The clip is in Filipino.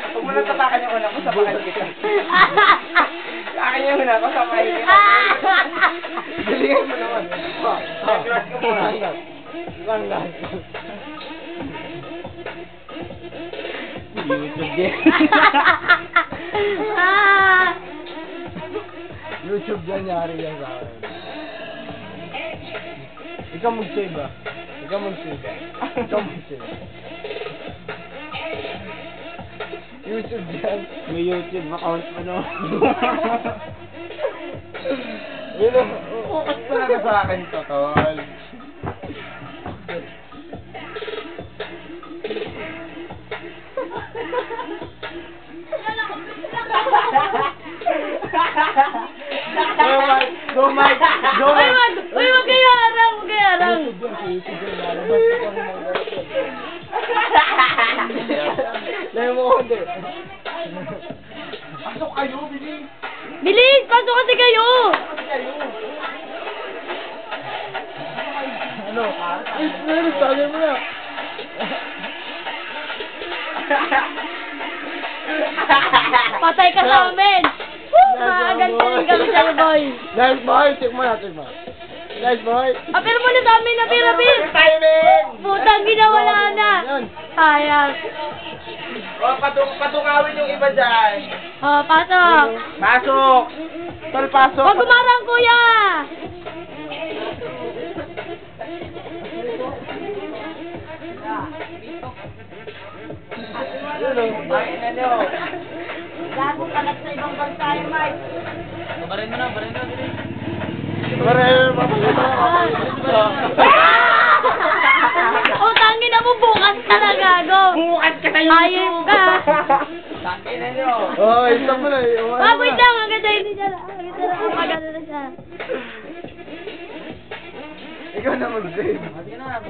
Huwag mo nang tapakan yung una ko, sapakan kita. Akin yung una ko, sapakan kita. Galingan mo naman. Nag-crush ko muna. YouTube din. YouTube yan, yari yan sa akin. Ikaw mag-save ah. Ikaw mag-save. YouTube yan. May YouTube account mo no? Yun ang... Focus talaga sa akin to, tol. Go Mike! Uy, wag kayo harang, wag kayo harang. YouTube yan, lalabas ko kami ng garot. Layo mo ko, hindi. Pasok kayo, bilis! Bilis, pasok kasi kayo. Ano? Meron, tagay mo na. Patay ka sa amin. Magagantanin kami sa'yo, boy. Nice boy, check mo na, check mo. Nice boy. Apir mo na sa amin, apir. Timing! Putang ginawala na. Yan. Sayang. O, patungawin yung iba dyan. Oh, pasok. Pasok! Tol, pasok! Wag umarang, kuya. Ay, ano? Gago kalat sa ibang bansa, Mike. Barin mo na, barin mo. Barel, papalito. Utangin na mo bukas talaga, go. Bukas ka tayo! Ayos ka. Sakin na nyo! Oh, isa mo na. Wait lang, agad na hindi siya. Agad na siya. Ikaw na mag-save.